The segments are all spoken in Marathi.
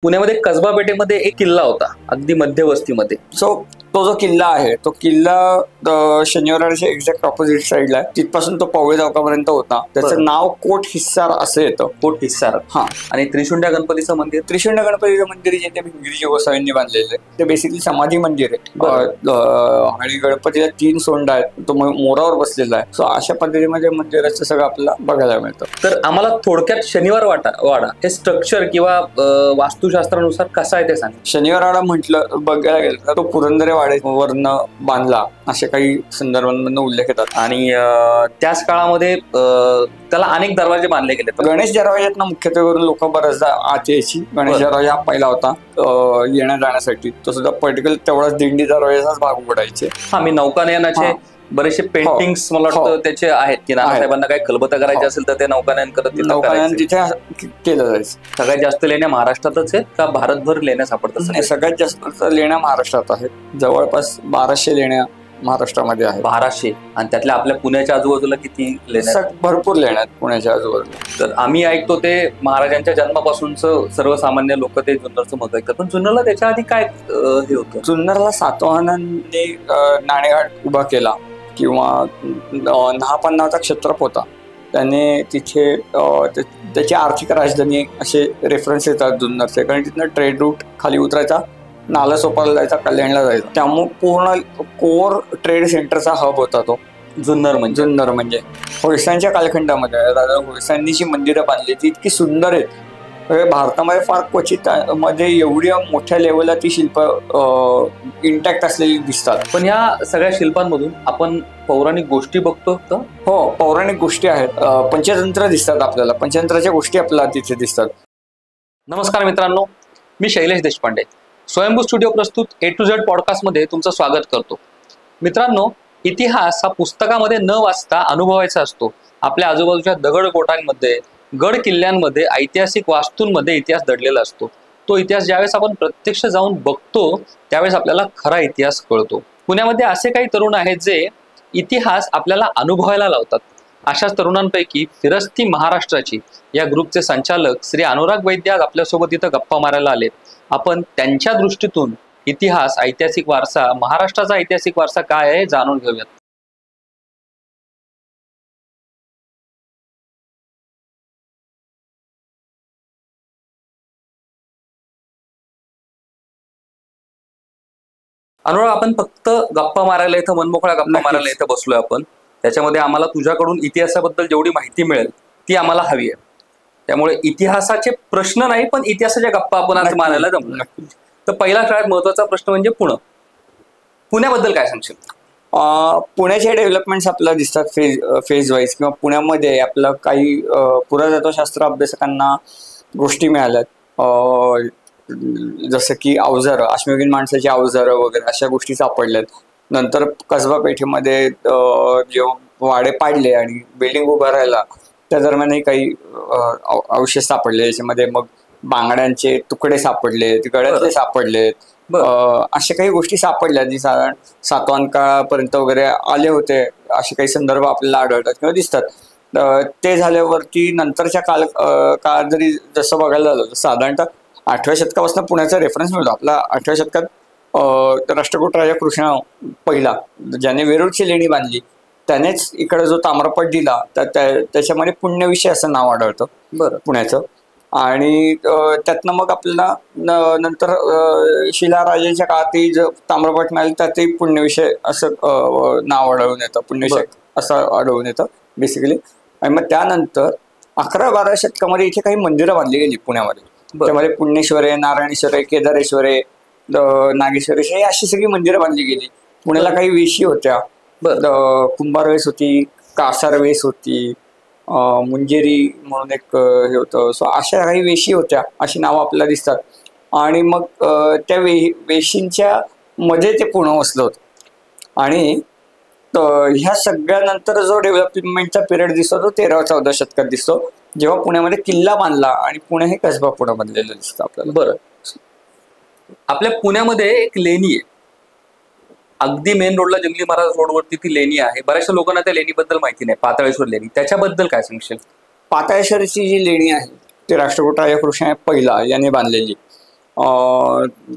पुण्यामध्ये कसबा पेठेमध्ये एक किल्ला होता अगदी मध्यवस्तीमध्ये. तो जो किल्ला आहे तो किल्ला शनिवारच्या एक्झॅक्ट ऑपोजिट साईडला आहे. तिथपासून तो पवळे चौकापर्यंत होता. त्याचं नाव कोट हिस्सार असं येतं. कोट हिस्सार. हा. आणि त्रिशुंड्या गणपतीचं मंदिर. त्रिशुंड्या गणपतीचं मंदिर जे ते भिंगरीजी गोसावींनी बांधलेलं आहे ते बेसिकली समाधी मंदिर आहे. आणि गणपतीला 3 सोंड आहेत. तो मोरावर बसलेला आहे. सो अशा पद्धतीमध्ये मंदिराचं सगळं आपल्याला बघायला मिळतं. तर आम्हाला थोडक्यात शनिवार वाडा हे स्ट्रक्चर किंवा वास्तुशास्त्रानुसार कसं आहे ते सांग. शनिवार वाडा म्हटलं बघायला गेलं तर तो पुरंदरे वाड्यावरनं बांधला असे काही संदर्भांमधून उल्लेख येतात. आणि त्याच काळामध्ये त्याला अनेक दरवाजे बांधले गेले. गणेश दरवाज्यातनं मुख्यत्वे करून लोक बऱ्याचदा आत यायची. गणेश दरवाजा हा पहिला होता येण्या जाण्यासाठी. तो सुद्धा पर्टिक्युलर तेवढाच दिंडी दरवाजाचाच भाग उघडायचे. हा, मी नौकानयनाचे बरेचसे पेंटिंग्स मला वाटतं त्याचे आहेत की नानासाहेबांना काही खलबतं करायचे असेल तर ते नौकानयन करत नौकानयन तिथे केलं जायचं. सगळ्यात जास्त लेण्या महाराष्ट्रातच आहेत का भारतभर लेण्या सापडतात? सगळ्यात जास्त लेण्या महाराष्ट्रात आहेत. जवळपास 1200 लेण्या महाराष्ट्रामध्ये आहेत. 1200. आणि त्यातल्या आपल्या पुण्याच्या आजूबाजूला किती लेण्या? भरपूर लेण्या आहेत पुण्याच्या आजूबाजूला. तर आम्ही ऐकतो ते महाराजांच्या जन्मापासूनच सर्वसामान्य लोक ते जुन्नरचं मत ऐकतात. पण जुन्नरला त्याच्या आधी काय हे होतं? जुन्नरला सातवाहनांनी नाणेघाट उभा केला किंवा नहापानाचा क्षत्रप होता. त्याने तिथे त्याची आर्थिक राजधानी असे रेफरन्स येतात जुन्नरचे. कारण तिथनं ट्रेड रूट खाली उतरायचा, नाला सोपारला जायचा, कल्याणला जायचा. त्यामुळे पूर्ण कोर ट्रेड सेंटरचा हब होता तो जुन्नर म्हणजे होयसांच्या कालखंडामध्ये राजा होयसांनी जी मंदिरं बांधली ती इतकी सुंदर आहेत. भारतामध्ये फार क्वचित मध्ये एवढ्या मोठ्या लेवलला ती शिल्प इंटॅक्ट असलेली दिसतात. पण ह्या सगळ्या शिल्पांमधून आपण पौराणिक गोष्टी बघतो. हो, पौराणिक गोष्टी आहेत. पंचतंत्र दिसतात आपल्याला. पंचतंत्राच्या गोष्टी आपल्याला तिथे दिसतात. नमस्कार मित्रांनो, मी शैलेश देशपांडे. स्वयंभू स्टुडिओ प्रस्तुत A to Z पॉडकास्टमध्ये तुमचं स्वागत करतो. मित्रांनो, इतिहास हा पुस्तकामध्ये न वाचता अनुभवायचा असतो. आपल्या आजूबाजूच्या दगडकोटांमध्ये, गड किल्ल्यांमध्ये, ऐतिहासिक वास्तूंमध्ये इतिहास दडलेला असतो. तो इतिहास ज्यावेळेस आपण प्रत्यक्ष जाऊन बघतो त्यावेळेस आपल्याला खरा इतिहास कळतो. पुण्यामध्ये असे काही तरुण आहेत जे इतिहास आपल्याला अनुभवायला लावतात. अशाच तरुणांपैकी फिरस्ती महाराष्ट्राची या ग्रुपचे संचालक श्री अनुराग वैद्य आज आपल्यासोबत इथं गप्पा मारायला आलेत. आपण त्यांच्या दृष्टीतून इतिहास, ऐतिहासिक वारसा, महाराष्ट्राचा ऐतिहासिक वारसा काय आहे जाणून घेऊयात. अनुराग, आपण फक्त गप्पा मारायला इथं, मनमोकळ्या गप्पा मारायला इथं बसलोय आपण. त्याच्यामध्ये आम्हाला तुझ्याकडून इतिहासाबद्दल जेवढी माहिती मिळेल ती आम्हाला हवी आहे. त्यामुळे इतिहासाचे प्रश्न नाही पण इतिहासाच्या गप्पा आपण आज मारायला जमलो. तर पहिला सगळ्यात महत्वाचा प्रश्न म्हणजे पुण्याबद्दल काय सांगशील? पुण्याचे डेव्हलपमेंट्स आपल्याला दिसतात फेज वाईज. किंवा पुण्यामध्ये आपलं काही पुरातत्वशास्त्र अभ्यासकांना गोष्टी मिळाल्यात. जसं की अवजारं, अश्मयुगीन माणसाची अवजारं वगैरे अशा गोष्टी सापडल्यात. नंतर कसबा पेठेमध्ये जेव्हा वाडे पाडले आणि बिल्डिंग उभा राहिला त्या दरम्यानही काही अवशेष सापडले. याच्यामध्ये मग बांगड्यांचे तुकडे सापडलेत, गळ्यातले सापडलेत. अशा काही गोष्टी सापडल्या जी साधारण सातवाहन काळापर्यंत वगैरे आले होते. असे काही संदर्भ आपल्याला आढळतात किंवा दिसतात. ते झाल्यावरती नंतरच्या काळात जरी जसं बघायला झालं साधारणतः 8व्या शतकापासून पुण्याचा रेफरन्स मिळतो. आपला 8व्या शतकात राष्ट्रकूट राजा कृष्ण पहिला ज्याने वेरूळची लेणी बांधली त्यानेच इकडे जो ताम्रपट दिला तर त्याच्यामध्ये पुण्यविषय असं नाव आढळतं पुण्याचं. आणि त्यातनं मग आपल्याला नंतर शिलाराजांच्या काळातही जो ताम्रपट मिळाला त्यातही पुण्यविषय असं नाव आढळून येतं. पुण्यविषय असं आढळून येतं बेसिकली. आणि मग त्यानंतर 11-12 शतकामध्ये इथे काही मंदिरं बांधली गेली पुण्यामध्ये. त्यामध्ये पुण्येश्वर आहे, नारायणेश्वर आहे, केदारेश्वर आहे, नागेश्वर आहे, अशी सगळी मंदिरं बांधली गेली. पुण्याला काही वेशी होत्या. कुंभारवेस होती, कासारवेस होती, मुंजेरी म्हणून एक हे होतं. सो अशा काही वेशी होत्या, अशी नावं आपल्याला दिसतात. आणि मग त्या वेशींच्या मध्ये ते पुणे वसलं होतं. आणि ह्या सगळ्यानंतर जो डेव्हलपमेंटचा पिरियड दिसतो तो 13-14 शतकात दिसतो, जेव्हा पुण्यामध्ये किल्ला बांधला आणि पुणे हे कसबा पुणे बनलेलं दिसतं आपल्याला. बरं, आपल्या पुण्यामध्ये एक लेणी आहे, अगदी मेन रोडला जंगली महाराज रोडवरती ती लेणी आहे. बऱ्याचशा लोकांना त्या लेणीबद्दल माहिती नाही. पाताळेश्वर लेणी, त्याच्याबद्दल काय सांगशील? पाताळेश्वरची जी लेणी आहे ती राष्ट्रकूट राजा कृष्ण पहिला याने बांधलेली.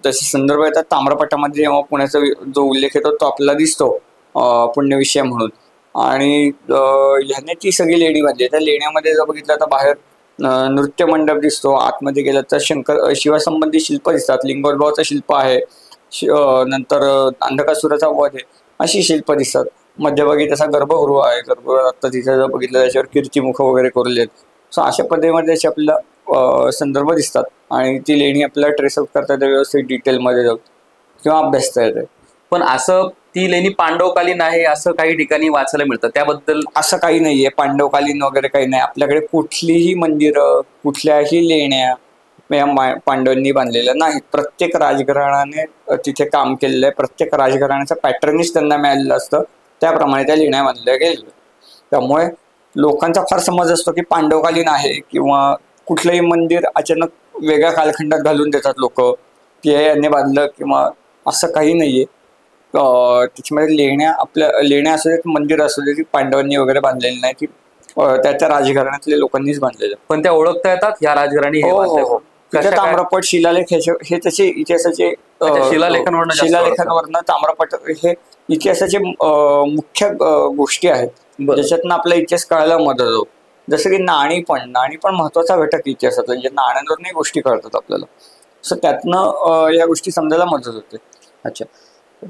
तसे संदर्भ येतात ताम्रपट्टामध्ये, जेव्हा पुण्याचा जो उल्लेख येतो तो आपल्याला दिसतो पुण्यविषय म्हणून. आणि ह्याने ती सगळी लेणी बांधली. त्या लेण्यामध्ये जर बघितलं तर बाहेर नृत्य मंडप दिसतो, आतमध्ये गेलं तर शिवासंबंधी शिल्प दिसतात, लिंगोद्भवाचं शिल्प आहे, नंतर अंधकासुराचा वध आहे, अशी शिल्प दिसतात. मध्यभागी तसा गर्भगृह आहे, गर्भगृह आता तिथे जर बघितलं त्याच्यावर कीर्तिमुख वगैरे कोरले आहेत. सो अशा पद्धतीमध्ये त्याचे आपल्याला संदर्भ दिसतात आणि ती लेणी आपल्याला ट्रेसआउट करता येते व्यवस्थित डिटेलमध्ये जाऊन किंवा अभ्यासता येते. पण असं ती लेणी पांडवकालीन आहे असं काही ठिकाणी वाचायला मिळतं, त्याबद्दल असं काही नाहीये. पांडवकालीन वगैरे काही नाही. आपल्याकडे कुठलीही मंदिरं, कुठल्याही लेण्या या पांडवांनी बांधलेल्या नाहीत. प्रत्येक राजघराण्याने तिथे काम केलेलं आहे. प्रत्येक राजघराण्याचं पॅटर्नच त्यांना मिळालेलं असतं, त्याप्रमाणे त्या लेण्या बांधल्या गेलेल्या. त्यामुळे लोकांचा फार समज असतो की पांडवकालीन आहे किंवा कुठलंही मंदिर अचानक वेगळ्या कालखंडात घालून देतात लोक की हे यांनी बांधलं, किंवा असं काही नाहीये. त्याच्यामध्ये लेण्या असू देत, मंदिर असू दे, ती पांडवांनी वगैरे बांधलेली नाही, की त्या राजघराण्यातल्या लोकांनीच बांधलेलं. पण त्या ओळखता येतात ह्या राजघराणी. ताम्रपट, शिलालेख हे त्याचे इतिहासाचे शिलालेखांवरनं ताम्रपट हे इतिहासाचे मुख्य गोष्टी आहेत, ज्याच्यातनं आपला इतिहास कळायला मदत होतो. जसं की नाणी पण महत्वाचा घटक इतिहासातला, म्हणजे नाण्यांवरही गोष्टी कळतात आपल्याला. सो त्यातनं या गोष्टी समजायला मदत होते. अच्छा,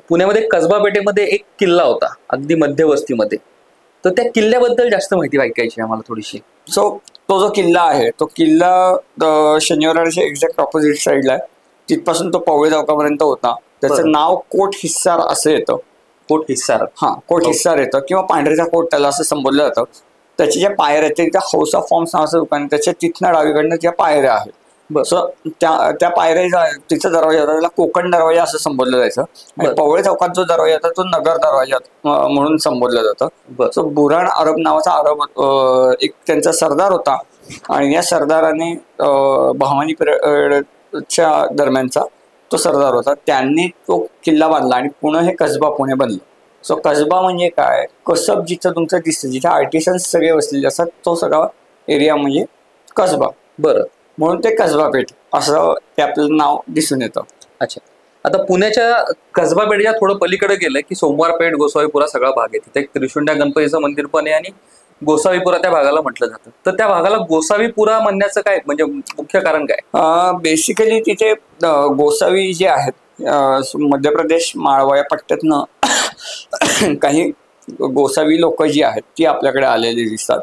पुण्यामध्ये कसबा पेठेमध्ये एक किल्ला होता अगदी मध्यवस्तीमध्ये, तर त्या किल्ल्याबद्दल जास्त माहिती ऐकायची आम्हाला थोडीशी. सो तो जो किल्ला आहे तो किल्ला शनिवारच्या एक्झॅक्ट ऑपोजिट साईडला आहे. तिथपासून तो पवळे चौकापर्यंत होता. त्याचं नाव कोट हिस्सार असं येतं. कोट हिस्सार, कोट हिस्सार येतं किंवा पांढरीचा कोट त्याला असं संबोधलं जातं. त्याच्या ज्या पायऱ्या आहेत त्या हौसा फॉर्म्स नावाचं दुकान, त्याच्या तिथनं डावीकडनं ज्या पायऱ्या आहेत, सो त्या पायऱ्या तिचा दरवाजा होता, त्याला कोकण दरवाजा असं संबोधलं जायचं. आणि पवळे चौकात जो दरवाजा होता तो नगर दरवाजा म्हणून संबोधलं जातं. सो बुराण अरब नावाचा अरब एक त्यांचा सरदार होता आणि या सरदाराने बहामनी पिरियडच्या दरम्यानचा तो सरदार होता. त्यांनी तो किल्ला बांधला आणि पुणे हे कसबा पुणे बनलं. सो कसबा म्हणजे काय, कसब जिथं तुमचं दिसतं, जिथे आर्टिसन्स सगळे बसलेले असतात, तो सगळा एरिया म्हणजे कसबा. बरं, म्हणून ते कसबा पेठ असं ते आपलं नाव दिसून येतं. अच्छा, आता पुण्याच्या कसबा पेठच्या थोडं पलीकडे गेलं की सोमवार पेठ, गोसावीपुरा सगळा भाग आहे. तिथे एक त्रिशुंड्या गणपतीचं मंदिर पण आहे आणि गोसावीपुरा त्या भागाला म्हटलं जातं. तर त्या भागाला गोसावीपुरा म्हणण्याचं काय म्हणजे मुख्य कारण काय? बेसिकली तिथे गोसावी जे आहेत मध्य प्रदेश माळवा या पट्ट्यातनं काही गोसावी लोक जी आहेत ती आपल्याकडे आलेली दिसतात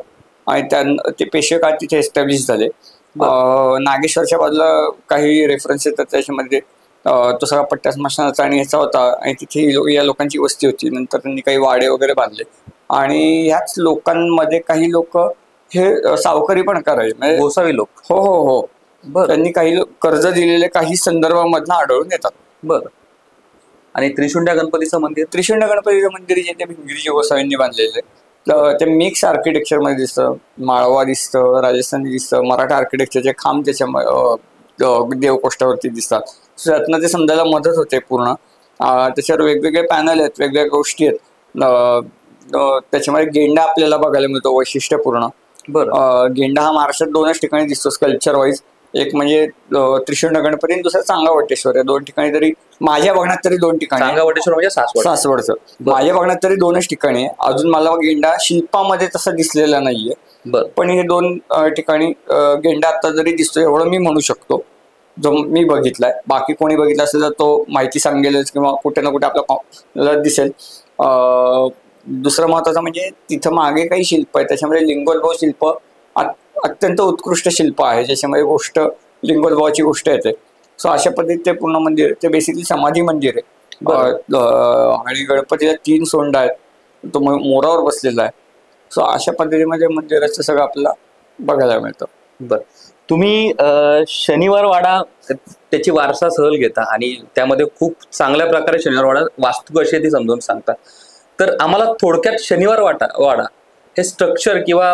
आणि ते पेशवे काळ तिथे एस्टॅब्लिश झाले. नागेश्वरच्या बाजूला काही रेफरन्स येतात, त्याच्यामध्ये तो सगळा पट्टा स्मशानाचा आणि याचा होता आणि तिथे या लोकांची वस्ती होती. नंतर त्यांनी काही वाडे वगैरे बांधले आणि ह्याच लोकांमध्ये काही लोक हे सावकारी पण करायचे, म्हणजे गोसावी लोक. हो हो हो, त्यांनी काही कर्ज दिलेले काही संदर्भामधनं आढळून येतात. बरं, आणि त्रिशुंड्या गणपतीचं मंदिर जे ते भिंगरीच्या गोसावींनी बांधलेलं आहे. ते मिक्स आर्किटेक्चर मध्ये दिसतं. माळवा दिसतं, राजस्थानी दिसतं, मराठा आर्किटेक्चरचे खांब त्याच्या देवकोष्ठावरती दिसतात. त्यातनं ते समजायला मदत होते पूर्ण. त्याच्यावर वेगवेगळे पॅनल आहेत, वेगवेगळ्या गोष्टी आहेत. त्याच्यामध्ये गेंडा आपल्याला बघायला मिळतो वैशिष्ट्यपूर्ण. गेंडा हा महाराष्ट्रात 2च ठिकाणी दिसतो स्कल्पचर वाईज. एक म्हणजे त्रिशुंड गणपती आणि दुसरा चांगावटेश्वर. या 2 ठिकाणी तरी माझ्या बघण्यात तरी 2 ठिकाणी. चांगावटेश्वर म्हणजे सासवडचं. माझ्या बघण्यात तरी 2च ठिकाणी आहे. अजून मला गेंडा शिल्पामध्ये तसा दिसलेला नाहीये. पण हे 2 ठिकाणी गेंडा आता जरी दिसतोय एवढं मी म्हणू शकतो, जो मी बघितलाय. बाकी कोणी बघितला असेल तर तो माहिती सांगेलच किंवा कुठे ना कुठे आपल्याला दिसेल. दुसरं महत्वाचं म्हणजे तिथं मागे काही शिल्प आहे, त्याच्यामध्ये लिंगोद्भव शिल्प अत्यंत उत्कृष्ट शिल्प आहे, ज्याच्यामध्ये लिंगोद्भवाची गोष्ट येते. सो अशा पद्धतीत ते पूर्ण मंदिर, ते बेसिकली समाधी मंदिर आहे. आणि गणपतीला 3 सोंड आहेत, तो मोरावर बसलेला आहे. सो अशा पद्धतीमध्ये मंदिराचं सगळं आपल्याला बघायला मिळतं. बरं, तुम्ही शनिवार वाडा त्याची वारसा सहल घेता आणि त्यामध्ये खूप चांगल्या प्रकारे शनिवार वाडा वास्तू कशी आहे ती समजावून सांगता. तर आम्हाला थोडक्यात शनिवार वाडा हे स्ट्रक्चर किंवा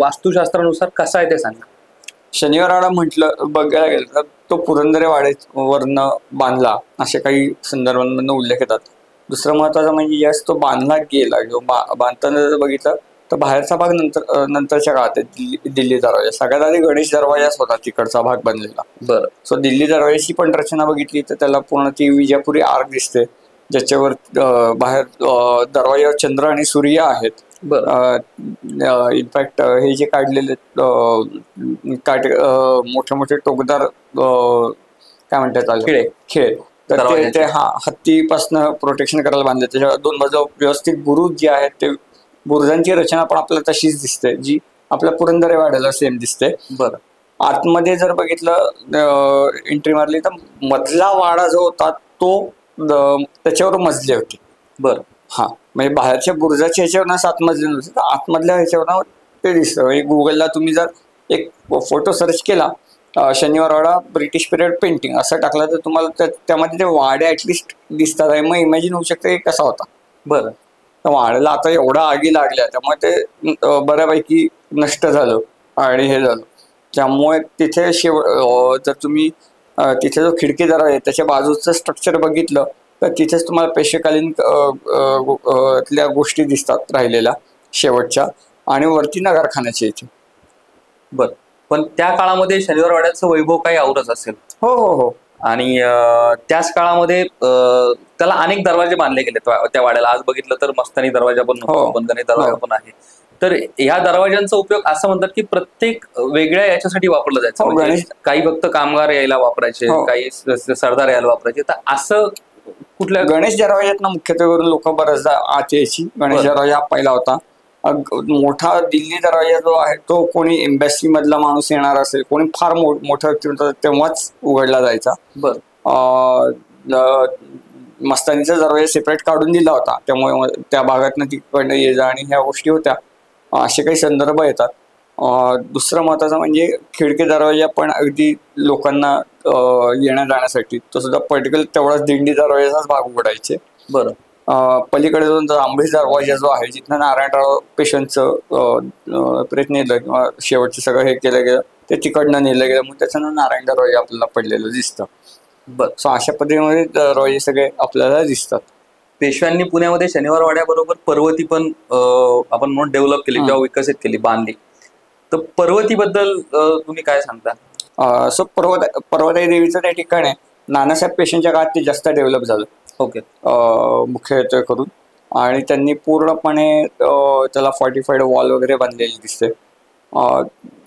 वास्तुशास्त्रानुसार कसं आहे ते सांगा. शनिवार वाडा म्हटलं बघायला गेलं तर तो पुरंदरे वाड्यावरनं बांधला असे काही संदर्भांमधून उल्लेख येतात. दुसरं महत्वाचं म्हणजे यास तो बांधला गेला किंवा बांधताना जर बघितलं तर बाहेरचा भाग नंतरच्या काळात आहे. दिल्ली दरवाजा सगळ्यात आधी गणेश दरवाजाच होता तिकडचा भाग बनलेला. बरं. सो दिल्ली दरवाजाची पण रचना बघितली तर त्याला पूर्ण ती विजापुरी आर्क दिसते, ज्याच्यावर बाहेर दरवाजावर चंद्र आणि सूर्य आहेत. इनफॅक्ट हे जे काढलेले मोठे मोठे टोकदार काय म्हणतात खेळ, तर ते हत्तीपासून प्रोटेक्शन करायला बांधले. त्याच्या दोन बाजू व्यवस्थित बुरुज जे आहेत ते बुरुजांची रचना पण आपल्याला तशीच दिसते, जी आपल्या पुरंदरे वाड्याला सेम दिसते. बरं. आतमध्ये जर बघितलं एंट्री मारली तर मधला वाडा जो होता तो त्याच्यावर मजले होते. बरं. हा, म्हणजे बाहेरच्या बुरुजाच्या ह्याच्यावर 7 मजले नव्हते, तर आतमधल्या ह्याच्यावर ते दिसतं. म्हणजे गुगलला तुम्ही जर एक फोटो सर्च केला शनिवारवाडा ब्रिटिश पिरियड पेंटिंग असं टाकलं तर तुम्हाला त्यामध्ये ते वाडे ऍटलिस्ट दिसतात आहे. मग इमॅजिन होऊ शकते कसा होता. बरं. तर वाड्याला आता एवढा आगी लागल्या त्यामुळे ते बऱ्यापैकी नष्ट झालं आणि हे झालं. त्यामुळे तिथे जर तुम्ही तिथे जो खिडकी दरवाजा आहे त्याच्या बाजूचं स्ट्रक्चर बघितलं तर तिथेच तुम्हाला पेशवेकालीन त्या गोष्टी दिसतात राहिलेल्या शेवटच्या, आणि वरती नगरखान्याच्या इथे. बरं. पण त्या काळामध्ये शनिवार वाड्याचं वैभव काही औरच असेल. हो हो हो. आणि त्याच काळामध्ये त्याला अनेक दरवाजे बांधले गेले त्या वाड्याला. आज बघितलं तर मस्तानी दरवाजा पण बंधनी दरवाजा पण आहे. तर ह्या दरवाजांचा उपयोग असं म्हणतात की प्रत्येक वेगळ्या याच्यासाठी वापरला जायचा. म्हणजे काही फक्त कामगार यायला वापरायचे, काही सरदार यायला वापरायचे. तर असं कुठल्या गणेश दरवाज्यातनं मुख्यत्वे करून लोक बऱ्याचदा आत यायची. गणेश दरवाजा पहिला होता. मोठा दिल्ली दरवाजा जो आहे तो कोणी एम्बॅसी मधला माणूस येणार असेल, कोणी फार मोठा व्यक्ती होता तेव्हाच उघडला जायचा. मस्तानीचा दरवाजा सेपरेट काढून दिला होता, त्यामुळे त्या भागातनं तिकडनं ये जा आणि ह्या गोष्टी होत्या. असे काही संदर्भ येतात. दुसरं महत्वाचं म्हणजे खिडकी दरवाजा पण अगदी लोकांना येण्या जाण्यासाठी तो सुद्धा पर्टिक्युलर तेवढाच दिंडी दरवाजाचाच भाग उघडायचे. बरं. पलीकडे जाऊन आंबेड दरवाजा जो आहे जिथं नारायणराव पेशंटचं प्रेत नेलं किंवा शेवटचं सगळं हे केलं गेलं ते तिकडनं नेलं गेलं, मग त्याच्यानं नारायण दरवाजा आपल्याला पडलेलं दिसतं. बरं. सो अशा पद्धतीमध्ये दरवाजे सगळे आपल्याला दिसतात. पेशव्यांनी पुण्यामध्ये शनिवार वाड्याबरोबर पर्वती पण आपण म्हणून डेव्हलप केली किंवा विकसित केली, बांधली. तर पर्वतीबद्दल तुम्ही काय सांगता? सो पर्वताई देवीचं त्या ठिकाणी नानासाहेब पेशंटच्या काळात ते जास्त डेव्हलप झालं. ओके. मुख्य करून, आणि त्यांनी पूर्णपणे त्याला फॉर्टिफाईड वॉल वगैरे बांधलेली दिसते.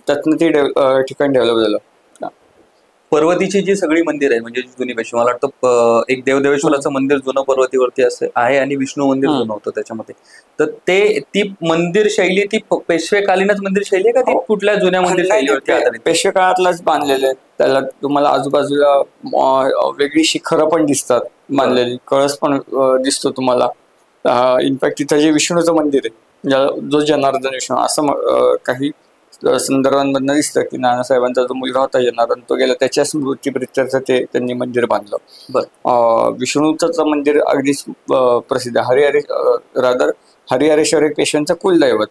त्यातनं ते ठिकाण डेव्हलप झालं. पर्वतीची जी सगळी मंदिर आहे म्हणजे जुनी पेशवी, मला वाटतं एक देवदेवेश्वराचं मंदिर जुनं पर्वतीवरती आहे आणि विष्णू मंदिर जुनं होतं त्याच्यामध्ये. तर ती मंदिर शैली ती पेशवेकालीनच मंदिर शैली आहे का ती कुठल्या जुन्या मंदिर शैलीवरती आधारित? पेशवे काळातलाच बांधलेले. त्याला तुम्हाला आजूबाजूला वेगळी शिखरं पण दिसतात बांधलेली, कळस पण दिसतो तुम्हाला. इनफॅक्ट तिथं जे विष्णूचं मंदिर आहे जो जनार्दन विष्णू असं काही संदर्भांमधनं दिसतं की नानासाहेबांचा जो मुलगा होता जनार्दन तो गेला, त्याच्या स्मृतीप्रित्यर्थ ते त्यांनी मंदिर बांधलं. बरं. विष्णूचं मंदिर अगदीच प्रसिद्ध. हरिहरेश्वर एक पेशव्यांचं कुलदैवत,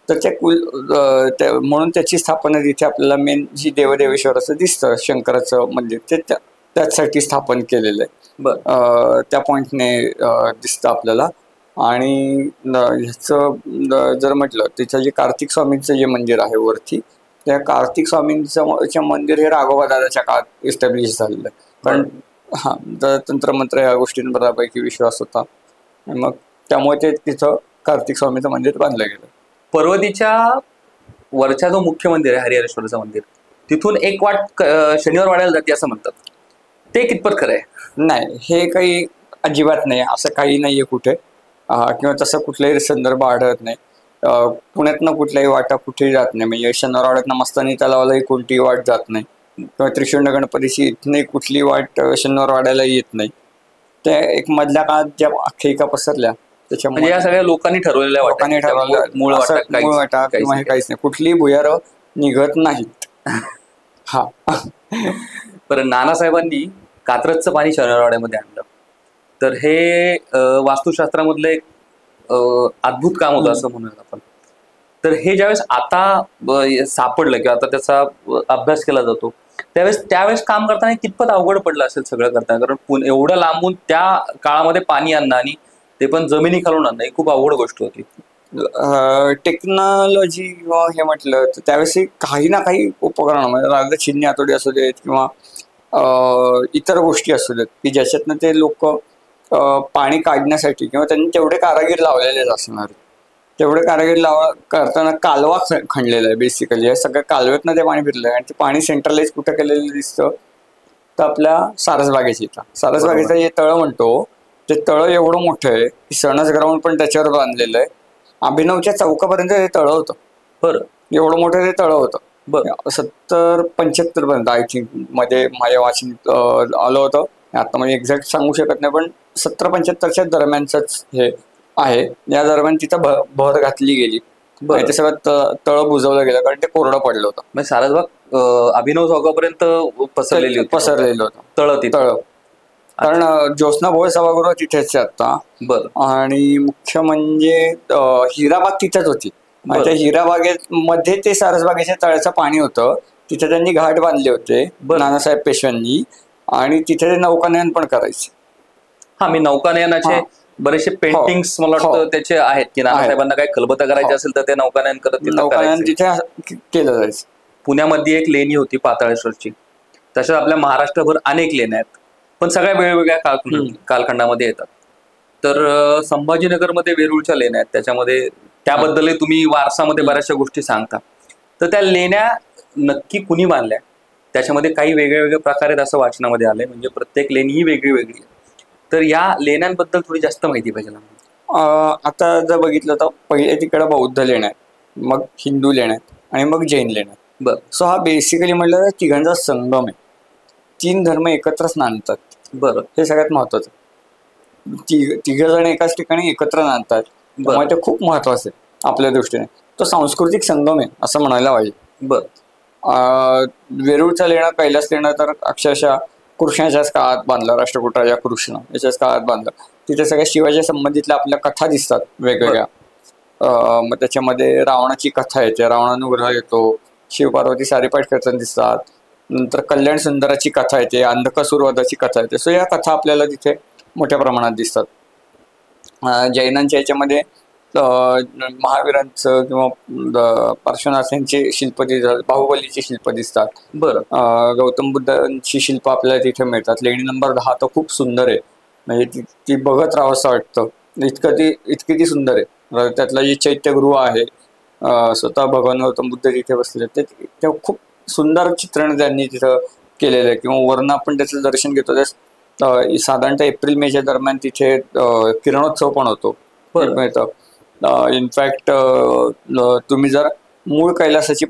तर ते म्हणून त्याची स्थापना तिथे आपल्याला मेन जी देवदेवेश्वराचं दिसतं शंकराचं मंदिर ते त्यासाठी स्थापन केलेलं आहे. त्या पॉइंटने दिसतं आपल्याला. आणि ह्याचं जर म्हटलं तिचं जे कार्तिक स्वामींचं जे मंदिर आहे वरती, त्या कार्तिक स्वामींचं मंदिर हे राघोबा दादाच्या काळात इस्टॅब्लिश झालेलं आहे. कारण तंत्रमंत्र या गोष्टींवर बऱ्यापैकी विश्वास होता, मग त्यामुळे ते तिथं कार्तिक स्वामीचं मंदिर बांधलं गेलं. पर्वतीच्या वरच्या जो मुख्य मंदिर आहे हरिहरेश्वराचं मंदिर, तिथून एक वाट शनिवार वाड्याला जाते असं म्हणतात. ते कितपत खरं आहे? नाही, हे काही अजिबात नाही, असं काही नाहीये कुठे, किंवा तसं कुठलाही संदर्भ आढळत नाही. पुण्यातनं कुठल्याही वाटा कुठेही जात नाही. म्हणजे शनिवार वाड्यातनं मस्तानी तलावालाही कोणतीही वाट जात नाही, किंवा त्रिशुंड गणपतीची इथनही कुठली वाट शनिवार वाड्याला येत नाही. त्या एक मधल्या काळात ज्या आख्यायिका पसरल्या त्याच्यामुळे या सगळ्या लोकांनी ठरवलेल्या मूळ वाटा किंवा हे काहीच नाही, कुठलीही भुयारं निघत नाहीत. हा. बरं. नानासाहेबांनी कात्रजचं पाणी शनिवार वाड्यामध्ये आणलं, तर हे वास्तुशास्त्रामधलं एक अद्भुत काम होतं असं म्हणूया आपण. तर हे ज्यावेळेस आता सापडलं किंवा आता त्याचा अभ्यास केला जातो त्यावेळेस काम करताना कितपत अवघड पडलं असेल सगळं करताना, कारण एवढं लांबून त्या काळामध्ये पाणी आणणं आणि ते पण जमिनी खालून आणणं ही खूप अवघड गोष्ट होती. टेक्नॉलॉजी किंवा हे म्हटलं तर त्यावेळेस काही ना काही उपकरण म्हणजे राजा छिन्नी हातोडी असू देत किंवा इतर गोष्टी असू देत की ज्याच्यातनं ते लोक पाणी काढण्यासाठी किंवा त्यांनी तेवढे कारागीर लावलेले असणार. तेवढे कारागीर करताना कालवा खणलेला आहे बेसिकली. या सगळ्या कालव्यातनं ते पाणी फिरलं आहे आणि ते पाणी सेंट्रलाइज कुठं केलेलं दिसतं तर आपल्या सारसबागेच्या इथं. सारसबागेचं जे तळं म्हणतो ते तळं एवढं मोठं आहे की सणस ग्राउंड पण त्याच्यावर बांधलेलं आहे. अभिनवच्या चौकापर्यंत ते तळं होतं. बरं. एवढं मोठं ते तळं होतं. बरं. 70-75 पर्यंत आय थिंक मध्ये माझ्या वाचन आलं होतं. आता म्हणजे एक्झॅक्ट सांगू शकत नाही पण 70-75च्या दरम्यानच हे आहे. या दरम्यान तिथं भर घातली गेली. ते सगळं तळं बुजवलं गेलं कारण ते कोरडं पडलं होतं. म्हणजे सारसबाग अभिनव चौकापर्यंत पसरलेलं होतं तळं. कारण ज्योत्स्ना भोळे सभागृह तिथेच आहे आता. बरं. आणि मुख्य म्हणजे हिराबाग तिथेच होती. त्या हिराबागेमध्ये ते सारसबागेच्या तळ्याचं पाणी होतं. तिथे त्यांनी घाट बांधले होते नानासाहेब पेशव्यांनी आणि तिथे ते नौकानयन पण करायचे. हा, मी नौकानयनाचे बरेचसे पेंटिंग्स मला वाटतं त्याचे आहेत की नानासाहेबांना काही खलबतं करायचे असेल तर ते नौकानयन करत तिथे केलं जायचं. पुण्यामध्ये एक लेणी होती पाताळेश्वरची. तशाच आपल्या महाराष्ट्रभर अनेक लेण्या आहेत पण सगळ्या वेगवेगळ्या कालखंडामध्ये येतात. तर संभाजीनगरमध्ये वेरूळच्या लेण्या आहेत. त्याच्यामध्ये त्याबद्दलही तुम्ही वारसामध्ये बऱ्याचशा गोष्टी सांगता. तर त्या लेण्या नक्की कुणी बांधल्या त्याच्यामध्ये काही वेगळ्या वेगळ्या प्रकारे असं वाचनामध्ये आलंय. म्हणजे प्रत्येक लेणी ही वेगळी वेगळी आहे. तर या लेण्यांबद्दल थोडी जास्त माहिती पाहिजे. आता जर बघितलं तर पहिले तिकडे बौद्ध लेण्या आहेत, मग हिंदू लेण्या आहेत आणि मग जैन लेण्या आहेत. बरं. सो हा बेसिकली म्हटलं तर तिघांचा संगम आहे. 3 धर्म एकत्रच नांदतात. बरं. हे सगळ्यात महत्वाचं. तिघ जण एकाच ठिकाणी एकत्र नांदतात त्यामुळे ते खूप महत्वाचं आहे आपल्या दृष्टीने. तो सांस्कृतिक संगम आहे असं म्हणायला पाहिजे. बरं. वेरूळचा लेणं कैलास लेणं तर अक्षरशः कृष्णाच्याच काळात बांधलं. राष्ट्रकुटाच्या कृष्ण याच्याच काळात बांधलं. तिथे सगळ्या शिवाजी संबंधितल्या आपल्या कथा दिसतात वेगवेगळ्या. मग त्याच्यामध्ये रावणाची कथा येते, रावणानुग्रह येतो, शिवपार्वती सारीपाठ करताना दिसतात. नंतर कल्याण सुंदराची कथा येते, अंधकासुरवधाची कथा येते. सो या कथा आपल्याला तिथे मोठ्या प्रमाणात दिसतात. जैनांच्या याच्यामध्ये महावीरांचं किंवा पार्श्वनाथांचे शिल्प दिसतात, बाहुबलीची शिल्प दिसतात. बरं. गौतम बुद्धांची शिल्प आपल्याला तिथे मिळतात. लेणी नंबर 10 तर खूप सुंदर आहे. म्हणजे ती बघत राहावं असं वाटतं. इतकी ती सुंदर आहे. त्यातलं जे चैत्यगृह आहे स्वतः भगवान गौतम बुद्ध तिथे बसले ते खूप सुंदर चित्रण त्यांनी तिथं केलेलं आहे. किंवा वरनं आपण त्याचं दर्शन घेतो साधारणतः एप्रिल-मेच्या दरम्यान तिथे किरणोत्सव पण होतो. इनफॅक्ट तुम्ही जर मूळ कैलासाची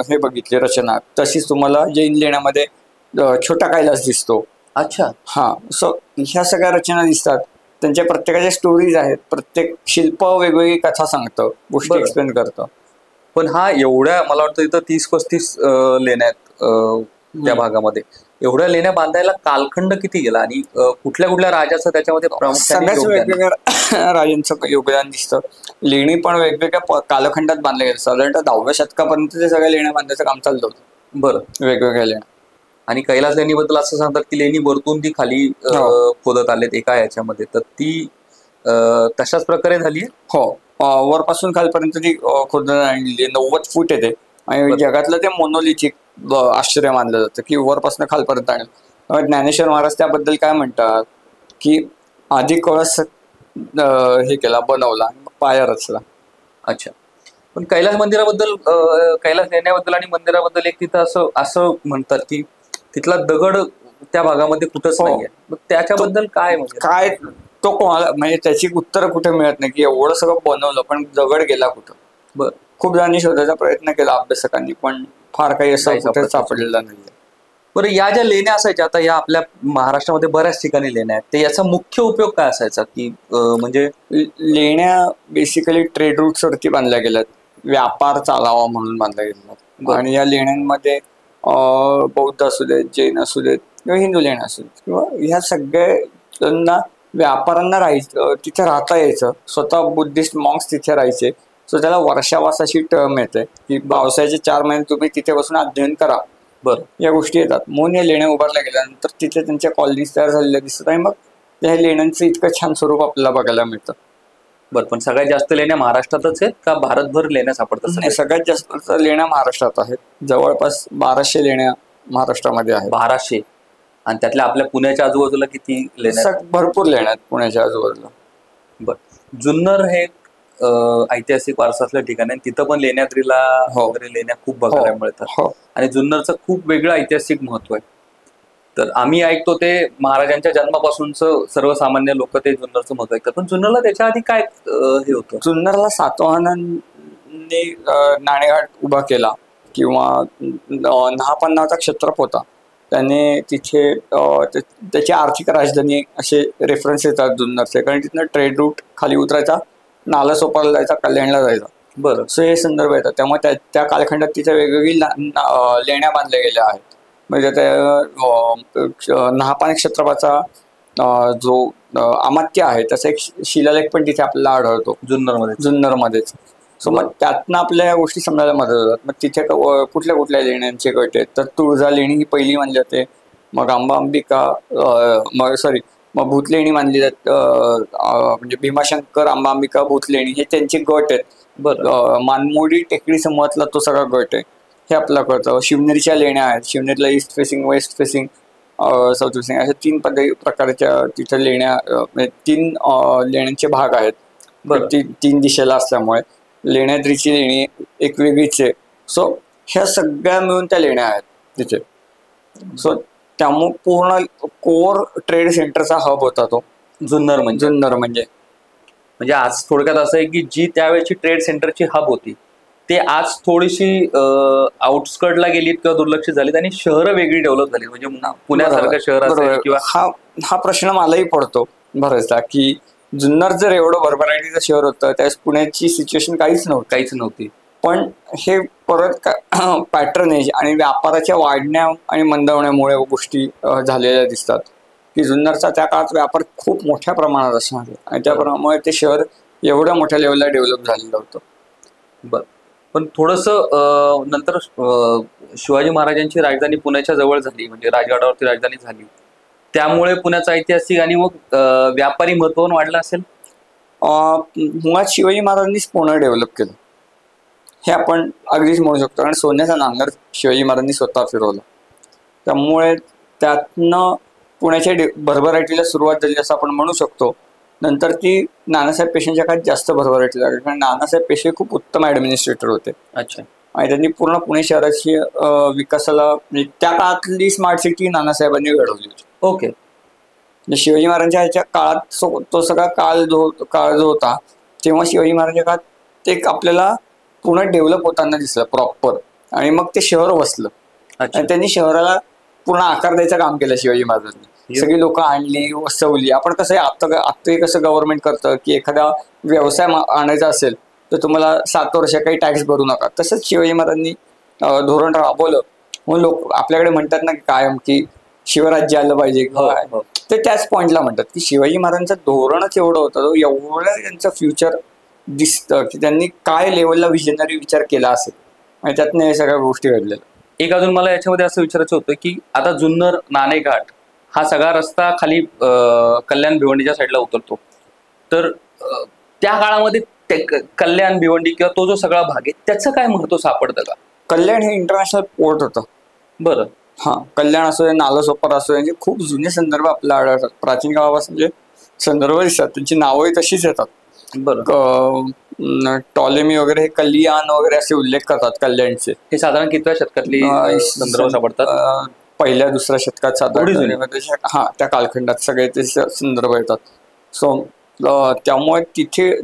हे बघितली रचना तशीच तुम्हाला जैन लेण्यामध्ये छोटा कैलास दिसतो. अच्छा. हा. सो ह्या सगळ्या रचना दिसतात. त्यांच्या प्रत्येकाच्या स्टोरीज आहेत. प्रत्येक शिल्प वेगवेगळी कथा सांगतं, गोष्टी एक्सप्लेन करतं. पण हा एवढ्या मला वाटतं इथं 30-35 लेण्या आहेत त्या भागामध्ये. एवढ्या लेण्या बांधायला कालखंड किती गेला आणि कुठल्या कुठल्या राजाचं त्याच्यामध्ये सगळ्याच वेगवेगळ्या राजांचं योगदान दिसतं. लेणी पण वेगवेगळ्या कालखंडात बांधल्या गेल्या. साधारणतः 10व्या शतकापर्यंत ते सगळ्या लेण्या बांधायचं काम चाललं होतं. बरं. वेगवेगळ्या लेण्या. आणि कैलास लेणीबद्दल असं सांगतात की लेणी वरतून ती खाली खोदत आलेत एका याच्यामध्ये. तर ती तशाच प्रकारे झाली. हो. वरपासून खालपर्यंत ती खोदत आणली. 90 फूट येते आणि जगातलं ते मोनोलिथिक आश्चर्य मानलं जातं की वरपासून खालपर्यंत आणलं. ज्ञानेश्वर महाराज त्याबद्दल काय म्हणतात की आधी कळस हे केला, बनवला, पाया रचला. अच्छा. पण कैलास मंदिराबद्दल, कैलास लेण्याबद्दल आणि मंदिराबद्दल एक तिथं असं म्हणतात की तिथला दगड त्या भागामध्ये कुठंच नाहीये. त्याच्याबद्दल काय तो कोणाला म्हणजे त्याची उत्तर कुठे मिळत नाही की एवढं सगळं बनवलं पण दगड गेला कुठं. बरं. खूप जणांनी शोधायचा प्रयत्न केला अभ्यासकांनी पण फार काही असं कुठे सापडलेलं नाही. बरं. या ज्या लेण्या असायच्या आता या आपल्या महाराष्ट्रामध्ये बऱ्याच ठिकाणी लेण्या आहेत, ते याचा मुख्य उपयोग काय असायचा की म्हणजे लेण्या बेसिकली ट्रेड रूट्स वरती बांधल्या गेल्यात, व्यापार चालावा म्हणून बांधल्या गेल्या. आणि या लेण्यांमध्ये बौद्ध असू देत, जैन असू देत किंवा हिंदू लेण्या असू देत किंवा ह्या सगळ्यांना व्यापाऱ्यांना राहायचं, तिथे राहता यायचं. स्वतः बुद्धिस्ट मॉन्क्स तिथे राहायचे. सो त्याला वर्षावासाची टर्म येते की पावसाचे 4 महिने तुम्ही तिथे बसून अध्ययन करा. बरं. या गोष्टी येतात. म्हणून या लेण्या उभारल्या गेल्यानंतर तिथे त्यांच्या कॉलनीज तयार झालेल्या दिसतात आणि मग या लेण्यांचं इतकं छान स्वरूप आपल्याला बघायला मिळतं. बरं, पण सगळ्यात जास्त लेण्या महाराष्ट्रातच आहेत का भारतभर लेण्या सापडतात? नाही, सगळ्यात जास्त लेण्या महाराष्ट्रात आहेत. जवळपास 1200 लेण्या महाराष्ट्रामध्ये आहेत. 1200. आणि त्यातल्या आपल्या पुण्याच्या आजूबाजूला किती लेण्या आहेत? भरपूर लेण्या आहेत पुण्याच्या आजूबाजूला. बरं, जुन्नर हे ऐतिहासिक वारसा असलेलं ठिकाण आहे. तिथं पण लेण्याद्रीला वगैरे लेण्या खूप बघायला मिळतात. आणि जुन्नरचं खूप वेगळं ऐतिहासिक महत्व आहे. तर आम्ही ऐकतो ते महाराजांच्या जन्मापासूनच सर्वसामान्य लोक ते जुन्नरचं महत्व ऐकतात. पण जुन्नरला त्याच्या आधी काय हे होतं? जुन्नरला सातवाहनांनी नाणेघाट उभा केला किंवा नहापान नावाचा क्षत्रप होता, त्याने तिथे त्याची आर्थिक राजधानी असे रेफरन्स येतात जुन्नरचे. कारण तिथनं ट्रेड रूट खाली उतरायचा, नाला सोपारला जायचा, कल्याणला जायचा. बरं, सो हे संदर्भ येतात. त्यामुळे त्या कालखंडात तिथे वेगवेगळी लेण्या बांधल्या गेल्या आहेत. म्हणजे त्या नहापान क्षत्रपाचा जो अमात्य आहे त्याचा एक शिलालेख पण तिथे आपल्याला आढळतो जुन्नरमध्येच. सो मग त्यातनं आपल्या या गोष्टी समजायला मदत होतात. मग तिथे कुठल्या कुठल्या लेण्यांचे गट आहेत, तर तुळजा लेणी ही पहिली मानली जाते. मग मग भूतलेणी मानली जाते. म्हणजे भीमाशंकर, अंबांबिका, भूतलेणी हे त्यांचे गट आहेत. बरं, मानमोडी टेकडी समूहातला तो सगळा गट आहे, हे आपल्याला कळतं. शिवनेरीच्या लेण्या आहेत. शिवनेरीला east facing, west facing, south facing अशा 3 प्रकारच्या तिथे लेण्या, 3 लेण्यांचे भाग आहेत. 3 दिशेला असल्यामुळे लेण्याद्रीची लेणी एक वेगळीच आहे. सो ह्या सगळ्या मिळून त्या लेण्या आहेत तिथे. सो त्यामुळे पूर्ण कोर ट्रेड सेंटरचा हब होता तो जुन्नर म्हणजे आज थोडक्यात असं आहे की जी त्यावेळेची ट्रेड सेंटरची हब होती ते आज थोडीशी आउटस्कर्टला गेलीत किंवा दुर्लक्षित झालीत आणि शहरं वेगळी डेव्हलप झाली. म्हणजे पुण्यासारखं शहर असेल किंवा हा प्रश्न मलाही पडतो बरेचदा की जुन्नर जर एवढं भरभराटीचं शहर होतं त्यावेळेस पुण्याची सिच्युएशन काहीच नव्हती. पण हे परत पॅटर्न आहे आणि व्यापाराच्या वाढण्या आणि मंदावण्यामुळे गोष्टी झालेल्या दिसतात की जुन्नरचा त्या काळात व्यापार खूप मोठ्या प्रमाणात असणार आहे आणि त्यामुळे ते शहर एवढ्या मोठ्या लेवलला डेव्हलप झालेलं होतं. बरं, पण थोडंसं नंतर शिवाजी महाराजांची राजधानी पुण्याच्या जवळ झाली, म्हणजे राजगडावरती राजधानी झाली, त्यामुळे पुण्याचं ऐतिहासिक आणि मग व्यापारी महत्व वाढलं असेल. मुळात शिवाजी महाराजांनीच पुणे डेव्हलप केलं हे आपण अगदीच म्हणू शकतो. कारण सोन्याचा नांगर शिवाजी महाराजांनी स्वतः फिरवला, त्यामुळे त्यातनं पुण्याच्या भरभराटीला सुरुवात झाली असं आपण म्हणू शकतो. नंतर ती नानासाहेब पेशव्यांच्या काळात जास्त भरभराटी लागली, कारण नानासाहेब पेशवे खूप उत्तम ऍडमिनिस्ट्रेटर होते. अच्छा. आणि त्यांनी पूर्ण पुणे शहराची विकासाला, म्हणजे त्या काळातली स्मार्ट सिटी नानासाहेबांनी घडवली होती. ओके. शिवाजी महाराजांच्या ह्याच्या काळात तो सगळा काळ जो होता तेव्हा शिवाजी महाराजांच्या काळात ते आपल्याला पुणे डेव्हलप होताना दिसलं प्रॉपर, आणि मग ते शहर वसलं. आणि त्यांनी शहराला पूर्ण आकार द्यायचं काम केलं शिवाजी महाराजांनी. सगळी लोक आणली, वसवली. आपण कसं आता कसं गव्हर्नमेंट करतं की एखादा व्यवसाय आणायचा असेल तर तुम्हाला 7 वर्ष काही टॅक्स भरू नका, तसंच शिवाजी महाराजांनी धोरण राबवलं. म्हणून लोक आपल्याकडे म्हणतात ना कायम की शिवराज्य आलं पाहिजे, ते त्याच पॉइंटला म्हणतात की शिवाजी महाराजांचं धोरणच एवढं होतं, एवढं त्यांचं फ्युचर दिसतं की त्यांनी काय लेवलला विजनरी विचार केला असेल आणि त्यातनं हे सगळ्या गोष्टी घडलेल्या. एक अजून मला याच्यामध्ये असं विचारायचं होतं की आता जुन्नर नाणेघाट हा सगळा रस्ता खाली कल्याण भिवंडीच्या साईडला उतरतो, तर त्या काळामध्ये कल्याण भिवंडी किंवा तो जो सगळा भाग आहे त्याचं काय महत्व सापडतं का? कल्याण हे इंटरनॅशनल पोर्ट होतं. बरं. कल्याण असो, नालासोपारा असो, यांचे खूप जुने संदर्भ आपल्याला आढळतात. प्राचीन काळापासून जे संदर्भ दिसतात त्यांची नावंही तशीच येतात. बरं. टॉलेमी वगैरे हे कल्याण वगैरे असे उल्लेख करतात कल्याणचे. हे साधारण कितव्या शतकातली संदर्भ सापडतात? 1-2 शतकात साधारण त्या कालखंडात सगळे ते संदर्भ येतात. सो त्यामुळे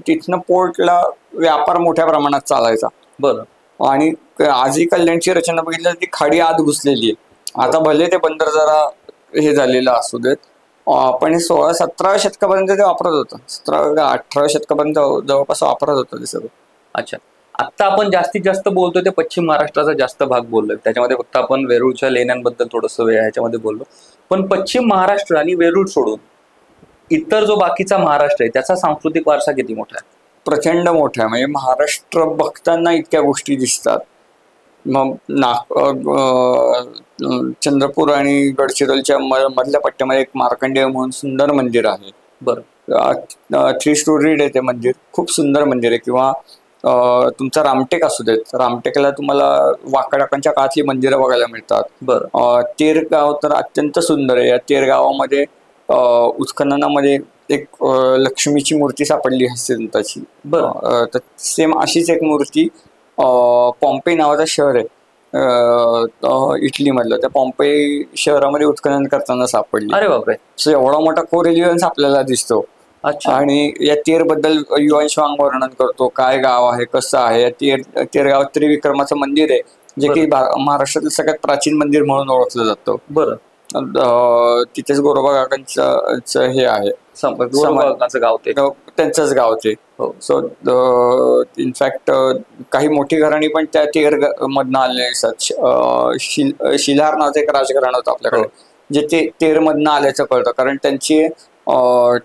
तिथनं पोर्टला व्यापार मोठ्या प्रमाणात चालायचा. बरं. आणि आजही कल्याणची रचना बघितली ती खाडी आत घुसलेली आहे. आता भले ते बंदर जरा हे झालेलं असू देत, पण हे 16-17व्या शतकापर्यंत ते वापरत होतं. 17-18व्या शतकापर्यंत जवळपास वापरत होतं ते सगळं. अच्छा. आता आपण जास्तीत जास्त बोलतोय ते पश्चिम महाराष्ट्राचा जास्त भाग बोललोय, त्याच्यामध्ये फक्त आपण वेरूळच्या लेण्यांबद्दल थोडंसं वेळ ह्याच्यामध्ये बोललो. पण पश्चिम महाराष्ट्र आणि वेरूळ सोडून इतर जो बाकीचा महाराष्ट्र आहे त्याचा सांस्कृतिक वारसा किती मोठा आहे? प्रचंड मोठा आहे. म्हणजे महाराष्ट्र बघताना इतक्या गोष्टी दिसतात. मग चंद्रपूर आणि गडचिरोलीच्या मधल्या पट्ट्यामध्ये एक मार्कंडेय म्हणून सुंदर मंदिर आहे. बरं. 3 स्टोरीड आहे ते मंदिर, खूप सुंदर मंदिर आहे. किंवा तुमचा रामटेक असू देत, रामटेकला तुम्हाला वाकाटकांच्या काळातली मंदिरं बघायला मिळतात. बरं. तेर गाव तर अत्यंत सुंदर आहे. या तेर गावामध्ये उत्खननामध्ये एक लक्ष्मीची मूर्ती सापडली हस्तिदंताची. बरं. तर सेम अशीच एक मूर्ती पॉम्पे नावाचं शहर आहे इटलीमधलं, त्या पॉम्पे शहरामध्ये उत्खनन करताना सापडली. अरे बापरे. सो एवढा मोठा कोरिलियन्स आपल्याला दिसतो. अच्छा. आणि या तेर बद्दल युवान स्वांग वर्णन करतो, काय गाव आहे, कसं आहे. या तेर गावात त्रिविक्रमाचं मंदिर आहे, जे की महाराष्ट्रातील सगळ्यात प्राचीन मंदिर म्हणून ओळखलं जातं. बरं. तिथेच गोरोबा काकांचं हे आहे, गाव ते, त्यांचंच गाव ते. सो इनफॅक्ट काही मोठी घराणी पण त्या तेर मधनं आलेली असतात. शिलार नावाचं एक राजघराणं होतं आपल्याकडे, जे ते तेर मधनं आल्याचं कळतं, कारण त्यांची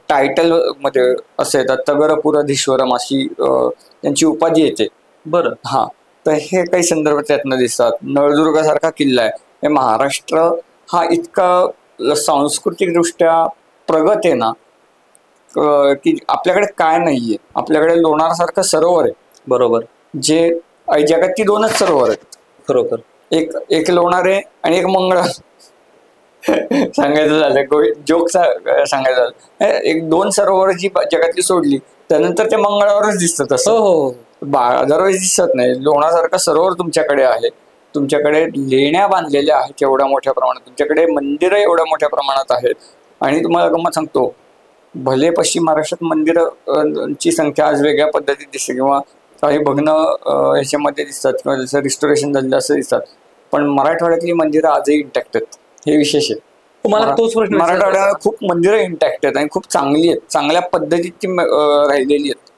टायटल मध्ये असे येतात तगरपुराधीश्वरम अशी त्यांची उपाधी येते. बरं. हा, तर हे काही संदर्भ त्यातनं दिसतात. नळदुर्ग सारखा किल्ला आहे. हे महाराष्ट्र हा इतका सांस्कृतिक दृष्ट्या प्रगत आहे ना, की आपल्याकडे काय नाहीये. आपल्याकडे लोणार सारखं सरोवर आहे. बरोबर. जे जगात ती 2च सरोवर आहेत खरोखर. एक लोणार आहे आणि एक मंगळ. सांगायचं झालं, जोक सांगायचं झालं, एक 2 सरोवर जी जगातली सोडली त्यानंतर ते मंगळावरच दिसतात. असं अदरवाईज दिसत नाही. लोणासारखं सरोवर तुमच्याकडे आहे, तुमच्याकडे लेण्या बांधलेल्या आहेत एवढ्या मोठ्या प्रमाणात, तुमच्याकडे मंदिरं एवढ्या मोठ्या प्रमाणात आहेत. आणि तुम्हाला गंमत सांगतो, भले पश्चिम महाराष्ट्रात मंदिरांची संख्या आज वेगळ्या पद्धतीत दिसते किंवा काही भग्न ह्याच्यामध्ये दिसतात किंवा जसं रिस्टोरेशन झालेलं असं दिसतात, पण मराठवाड्यातली मंदिरं आजही इंटॅक्ट आहेत. हे विशेष आहे. तुम्हाला तोच प्रश्न, मराठवाड्यात खूप मंदिरं इंटॅक्ट आहेत आणि खूप चांगली आहेत, चांगल्या पद्धतीत ती राहिलेली आहेत.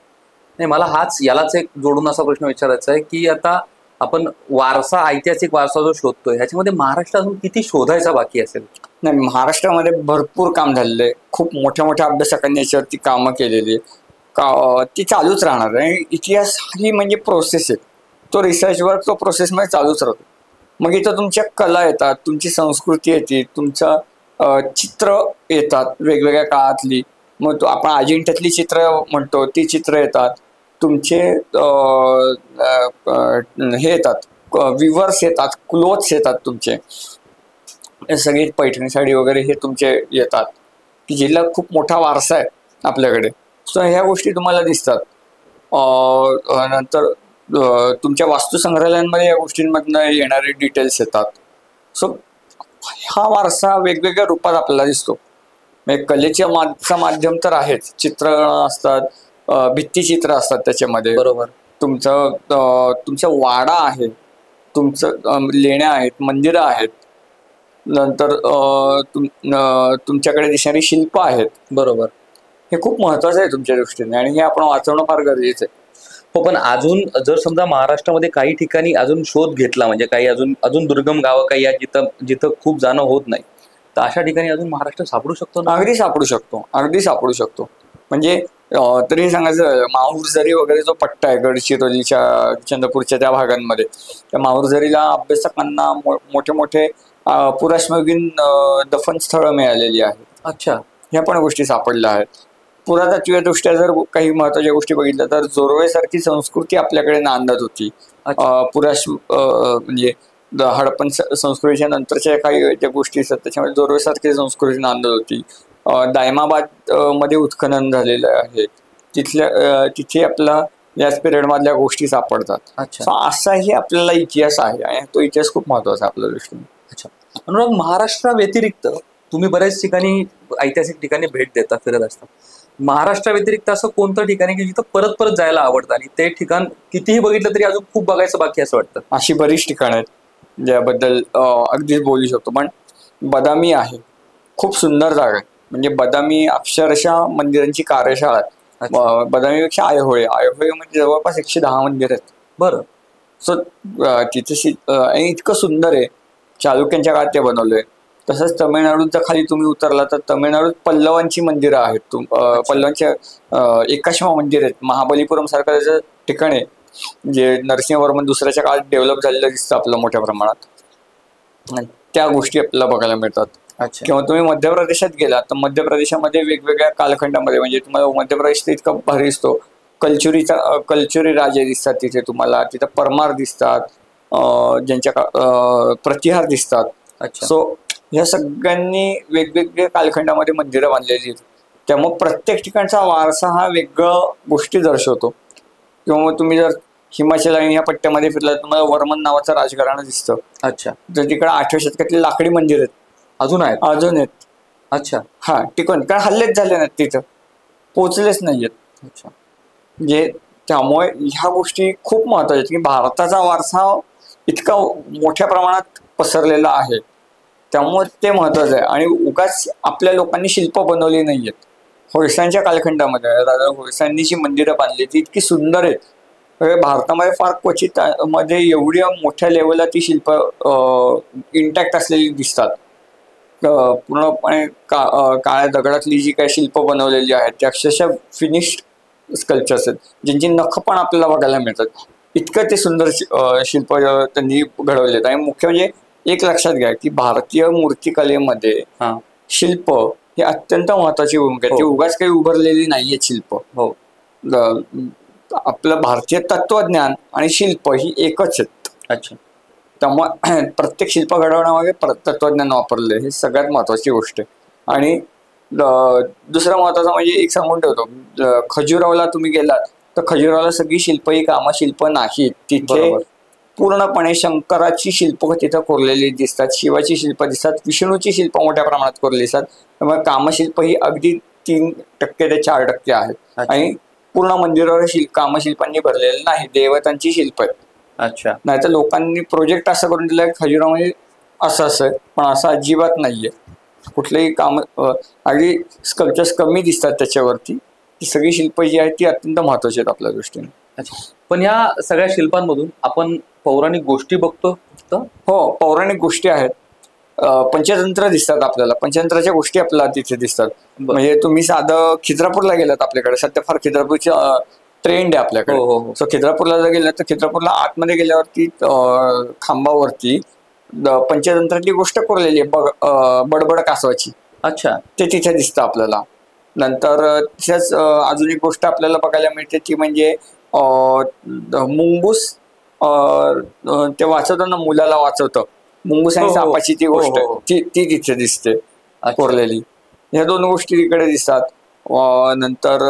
नाही, मला यालाच एक जोडून असा प्रश्न विचारायचा आहे की आता आपण ऐतिहासिक वारसा जो शोधतोय, ह्याच्यामध्ये महाराष्ट्र अजून किती शोधायचा बाकी असेल? नाही, महाराष्ट्रामध्ये भरपूर काम झालेलं आहे. खूप मोठ्या मोठ्या अभ्यासकांनी याच्यावरती कामं केलेली ती चालूच राहणार आहे. इतिहास ही म्हणजे प्रोसेस आहे, तो रिसर्च वर्क तो प्रोसेसमध्ये चालूच राहतो. मग इथं तुमच्या कला येतात, तुमची संस्कृती येते, तुमचं चित्र येतात वेगवेगळ्या काळातली. मग आपण अजिंठ्यातली चित्र म्हणतो, ती चित्र येतात. तुमचे हे येतात, विवर्स येतात, क्लोथ्स येतात तुमचे, सगळे पैठणी साडी वगैरे हे तुमचे येतात, की जिल्हा खूप मोठा वारसा आहे आपल्याकडे. सो ह्या गोष्टी तुम्हाला दिसतात. नंतर तुमच्या वास्तुसंग्रहालयांमध्ये या गोष्टींमधनं येणारे डिटेल्स येतात. सो हा वारसा वेगवेगळ्या रूपात आपल्याला दिसतो. म्हणजे कलेच्या माध्यम तर आहेच, चित्र असतात, भित्तीचित्र असतात त्याच्यामध्ये. बरोबर. तुमचं वाडा आहे, तुमचं लेण्या आहेत, मंदिरं आहेत, नंतर तुमच्याकडे दिसणारी शिल्प आहेत. बरोबर. हे खूप महत्वाचं आहे तुमच्या दृष्टीने आणि हे आपण वाचवणं फार गरजेचं आहे. हो, पण अजून जर समजा महाराष्ट्रामध्ये काही ठिकाणी अजून शोध घेतला, म्हणजे काही अजून दुर्गम गावं काही आहेत जिथं खूप जाणं होत नाही, तर अशा ठिकाणी अजून महाराष्ट्र सापडू शकतो ना? अगदी सापडू शकतो. म्हणजे तरी सांगायचं, माहूरझरी वगैरे जो पट्टा आहे गडचिरोलीच्या, चंद्रपूरच्या त्या भागांमध्ये, त्या माहूरझरीला अभ्यासकांना मोठे मोठे पुराश्मयुगीन दफन स्थळं मिळालेली आहेत. अच्छा. ह्या पण गोष्टी सापडल्या आहेत. पुरातत्वीय दृष्ट्या जर काही महत्वाच्या गोष्टी बघितल्या तर जोरवे सारखी संस्कृती आपल्याकडे नांदत होती. म्हणजे हडपन संस्कृतीच्या नंतरच्या काही ज्या गोष्टी असतात त्याच्यामध्ये जोरवे सारखी संस्कृती नांदत होती. दायमाबाद मध्ये उत्खनन झालेलं आहे, तिथे आपला याच पिरियड मधल्या गोष्टी सापडतात. असाही आपल्याला इतिहास आहे आणि तो इतिहास खूप महत्वाचा आहे आपल्या दृष्टीने. अच्छा. अनुराग, महाराष्ट्रा व्यतिरिक्त तुम्ही बऱ्याच ठिकाणी ऐतिहासिक ठिकाणी भेट देता, फिरत असता. महाराष्ट्रा व्यतिरिक्त असं कोणतं ठिकाण आहे की जिथं परत परत जायला आवडतं आणि ते ठिकाण कितीही बघितलं तरी अजून खूप बघायचं बाकी असं वाटतं? अशी बरीच ठिकाणं आहेत ज्याबद्दल अगदीच बोलू शकतो. पण बदामी आहे, खूप सुंदर जागा आहे. म्हणजे बदामी अक्षरशः मंदिरांची कार्यशाळा आहे. बदामीपेक्षा आयहोळे म्हणजे जवळपास 110 मंदिर आहेत. बरं. सो तिथे इतकं सुंदर आहे, चालुक्यांच्या काळात ते बनवलंय. तसंच तमिळनाडूच्या खाली तुम्ही उतरला तर तमिळनाडूत पल्लवांची मंदिरं आहेत. पल्लवांच्या एकाश्म मंदिर आहेत. महाबलीपुरम सारखं त्याचं ठिकाण आहे, जे नरसिंहवर्मन दुसऱ्याच्या काळात डेव्हलप झालेलं दिसतं आपलं मोठ्या प्रमाणात. त्या गोष्टी आपल्याला बघायला मिळतात. अच्छा. किंवा तुम्ही मध्य प्रदेशात गेलात तर मध्य प्रदेशामध्ये वेगवेगळ्या कालखंडामध्ये, म्हणजे तुम्हाला मध्य प्रदेश तर इतका भारी दिसतो, कल्चुरी राजे दिसतात तिथे तुम्हाला, तिथे परमार दिसतात, प्रतिहार दिसतात. अच्छा. सो ह्या सगळ्यांनी वेगवेगळ्या कालखंडामध्ये मंदिरं बांधलेली आहेत. त्यामुळे प्रत्येक ठिकाणचा वारसा हा वेगळं गोष्टी दर्शवतो. किंवा मग तुम्ही जर हिमाचल आणि ह्या पट्ट्यामध्ये फिरलात तुम्हाला वर्मन नावाचं राजघराणं दिसतं. अच्छा. तर तिकडे 8व्या शतकातली लाकडी मंदिर आहेत, अजून आहेत. अजून आहेत. अच्छा. हा, टिकून, कारण हल्लेच झाले नाहीत, तिथं पोचलेच नाहीयेत. अच्छा. म्हणजे त्यामुळे ह्या गोष्टी खूप महत्वाच्या आहेत की भारताचा वारसा इतका मोठ्या प्रमाणात पसरलेला आहे, त्यामुळे ते महत्वाचं आहे. आणि उगाच आपल्या लोकांनी शिल्प बनवली नाहीयेत. होयसाळच्या कालखंडामध्ये राजा होयसाळांनी जी मंदिरं बांधली ती इतकी सुंदर आहेत. भारतामध्ये फार क्वचित मध्ये एवढ्या मोठ्या लेवलला ती शिल्प इंटॅक्ट असलेली दिसतात. पूर्णपणे काळ्या दगडातली जी काही शिल्प बनवलेली आहेत ती अक्षरशः फिनिश्ड स्कल्पचर्स आहेत, ज्यांची नख पण आपल्याला बघायला मिळतात. इतकं ते सुंदर शिल्प त्यांनी घडवलेत. आणि मुख्य म्हणजे एक लक्षात घ्या की भारतीय मूर्तिकलेमध्ये शिल्प ही अत्यंत महत्वाची भूमिका आहे. ती उगाच काही उभारलेली नाहीये शिल्प. हो, आपलं भारतीय तत्वज्ञान आणि शिल्प ही एकच आहेत. अच्छा. त्यामुळे प्रत्येक शिल्प घडवण्यामागे तत्वज्ञान वापरले, हे सगळ्यात महत्वाची गोष्ट आहे. आणि दुसरा महत्वाचा म्हणजे एक सांगून ठेवतो, खजुरावला तुम्ही गेलात तर खजुरावला सगळी शिल्प ही कामशिल्प नाहीत. तिथे पूर्णपणे शंकराची शिल्प तिथं कोरलेली दिसतात, शिवाची शिल्प दिसतात, विष्णूची शिल्प मोठ्या प्रमाणात कोरलेली दिसतात. त्यामुळे कामशिल्प ही अगदी 3% ते 4% आहेत. आणि पूर्ण मंदिरावर कामशिल्पांनी भरलेलं नाही, देवतांची शिल्प आहेत. अच्छा. नाही तर लोकांनी प्रोजेक्ट असं करून दिलाय खजुरामध्ये असं आहे, पण असं अजिबात नाहीये. कुठलेही काम अगदी स्कल्पचर्स कमी दिसतात त्याच्यावरती. ही सगळी शिल्प जी आहेत ती अत्यंत महत्वाची आहेत आपल्या दृष्टीने. अच्छा. पण ह्या सगळ्या शिल्पांमधून आपण पौराणिक गोष्टी बघतो. हो, पौराणिक गोष्टी आहेत. पंचतंत्र दिसतात आपल्याला, पंचतंत्राच्या गोष्टी आपल्याला तिथे दिसतात. म्हणजे तुम्ही साधं खिद्रापूरला गेलात, आपल्याकडे सध्या फार खिद्रापूरची ट्रेंड आहे आपल्याकडे. सो खिद्रापूरला जर गेलात तर खिद्रापूरला आतमध्ये गेल्यावरती खांबावरती पंचतंत्राची गोष्ट कोरलेली आहे, बडबड कासवाची. अच्छा. ते तिथे दिसतं आपल्याला. नंतर तिथेच अजून एक गोष्ट आपल्याला बघायला मिळते ती म्हणजे मुंगूस, ते वाचवताना मुलाला वाचवतं, मुंगूस आणि सापाची ती गोष्ट ती तिथे दिसते कोरलेली. ह्या 2 गोष्टी तिकडे दिसतात. नंतर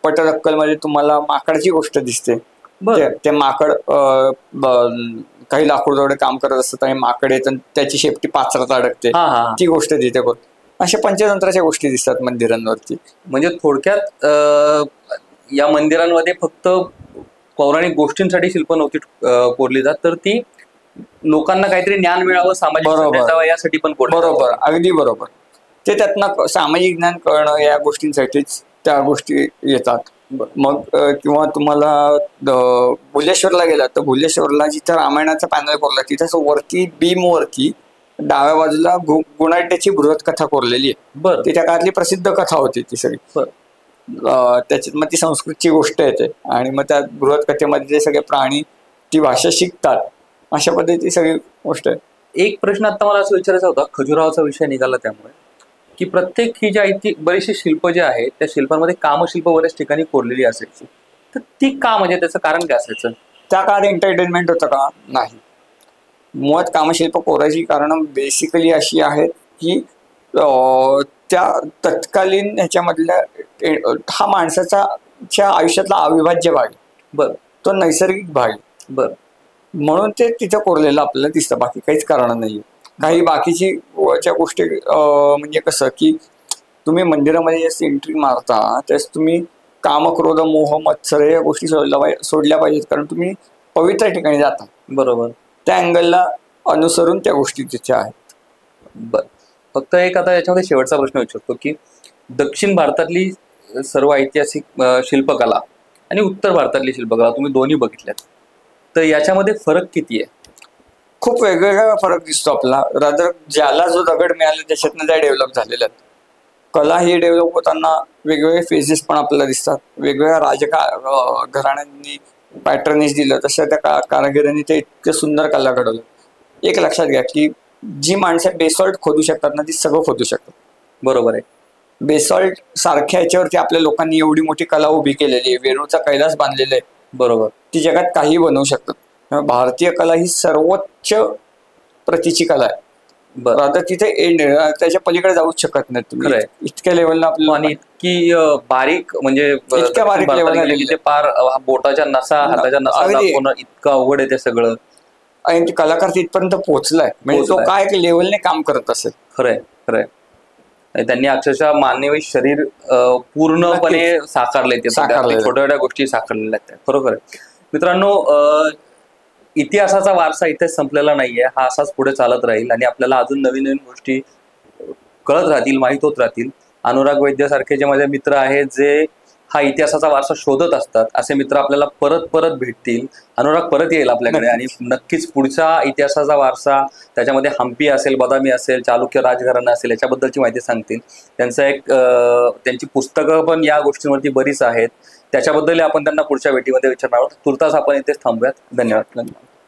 पटदक्कल मध्ये तुम्हाला माकडाची गोष्ट दिसते. ते माकड काही लाकूड जवळ काम करत असतात आणि माकड येत त्याची शेपटी पाचरात अडकते, ती गोष्ट तिथे कोर. अशा पंचतंत्राच्या गोष्टी दिसतात मंदिरांवरती. म्हणजे थोडक्यात या मंदिरांमध्ये फक्त पौराणिक गोष्टींसाठी शिल्प नव्हती कोरली जात, तर ती लोकांना काहीतरी ज्ञान मिळावं, सामाजिक यासाठी पण कोरली. बरोबर, अगदी बरोबर. ते त्यातनं सामाजिक ज्ञान कळणं या गोष्टींसाठीच त्या गोष्टी येतात. मग किंवा तुम्हाला भुलेश्वरला गेलात तर भुलेश्वरला जिथं रामायणाचा पॅनल कोरला तिथं वरती बीम वरती डाव्या बाजूला गुणाढ्याची बृहत कथा कोरलेली आहे. ती त्या काळातली प्रसिद्ध कथा होती ती सगळी. त्याच्यात मग ती संस्कृतची गोष्ट येते आणि मग त्या बृहत कथेमध्ये ते सगळे प्राणी ती भाषा शिकतात. अशा पद्धतीची सगळी गोष्ट आहे. एक प्रश्न आता मला असं विचारायचा होता, खजुराहोचा विषय निघाला त्यामुळे, की प्रत्येक ही जी आहे ती बरीचशी शिल्प जे आहेत त्या शिल्पांमध्ये कामशिल्प बऱ्याच ठिकाणी कोरलेली असायची, तर ती का, म्हणजे त्याचं कारण काय असायचं? त्या काळात एंटरटेनमेंट होतं का? नाही. मुळात कामशिल्प कोरायची कारण बेसिकली अशी आहेत की त्या तत्कालीन ह्याच्यामधल्या हा माणसाच्या आयुष्यातला अविभाज्य भाग आहे. तो नैसर्गिक भाग आहे. म्हणून ते तिथं कोरलेलं आपल्याला दिसतं, बाकी काहीच कारण नाही. काही बाकीची गोष्टी म्हणजे कसं की तुम्ही मंदिरामध्ये जसं एंट्री मारता त्यास तुम्ही काम, क्रोध, मोह, मत्सर या गोष्टी सोडल्या पाहिजेत, कारण तुम्ही पवित्र ठिकाणी जाता. बरोबर. त्या अँगलला अनुसरून त्या गोष्टी तिथे आहेत. फक्त एक आता याच्यामध्ये शेवटचा प्रश्न विचारतो की दक्षिण भारतातली सर्व ऐतिहासिक शिल्पकला आणि उत्तर भारतातली शिल्पकला तुम्ही दोन्ही बघितल्यात, तर याच्यामध्ये फरक किती आहे? खूप वेगवेगळा फरक दिसतो आपला. रादर ज्याला जो दगड मिळाला त्याच्यातनं त्या डेव्हलप झालेल्या आहेत. कला ही डेव्हलप होताना वेगवेगळे फेजेस पण आपल्याला दिसतात. वेगवेगळ्या घराण्यांनी पॅटर्निश दिलं, तशा त्या कारागिरांनी ते इतके सुंदर कला घडवलं. एक लक्षात घ्या की जी माणसं बेसॉल्ट खोदू शकतात ना ती सगळं खोदू शकतात. बरोबर आहे. बेसॉल्ट सारख्या ह्याच्यावरती आपल्या लोकांनी एवढी मोठी कला उभी केलेली आहे, वेरूळचा कैलास बांधलेला आहे. बरोबर. ती जगात काही बनवू शकतात. त्यामुळे भारतीय कला ही सर्वोच्च प्रतीची कला आहे. बरं. आता तिथे एंड त्याच्या पलीकडे जाऊच शकत नाही तुम्ही. खरंय. इतक्या लेवलला आणि आपल्याला इतकी बारीक म्हणजे इतक्या बारीक भारतात level ला गेले की ते पार बोटाच्या नसा, हाताच्या नसा अगदी. दाखवणं इतकं अवघड आहे ते सगळं. आणि कलाकार तिथपर्यंत पोहोचलाय म्हणजे तो पोहोचलाय. काय लेवलने काम करत असेल. खरंय खरंय. आणि त्यांनी अक्षरशः मानवी शरीर पूर्णपणे साकारले ते साकारलेलं. छोट्या छोट्या गोष्टी साकारलेल्या आहेत. बरोबर आहे. मित्रांनो, इतिहासाचा वारसा इथेच संपलेला नाहीये. हा असाच पुढे चालत राहील आणि आपल्याला अजून नवीन नवीन गोष्टी कळत राहतील, माहीत होत राहतील. अनुराग वैद्य सारखे जे माझे मित्र आहेत जे हा इतिहासाचा वारसा शोधत असतात, असे मित्र आपल्याला परत परत भेटतील. अनुराग परत येईल आपल्याकडे आणि नक्कीच पुढचा इतिहासाचा वारसा त्याच्यामध्ये हम्पी असेल, बदामी असेल, चालुक्य राजघराणा असेल याच्याबद्दलची माहिती सांगतील. त्यांची पुस्तकं पण या गोष्टींवरती बरीच आहेत. त्याच्याबद्दल आपण त्यांना पुढच्या भेटीमध्ये विचारणार आहोत. तुर्तास आपण इथेच थांबूयात. धन्यवाद.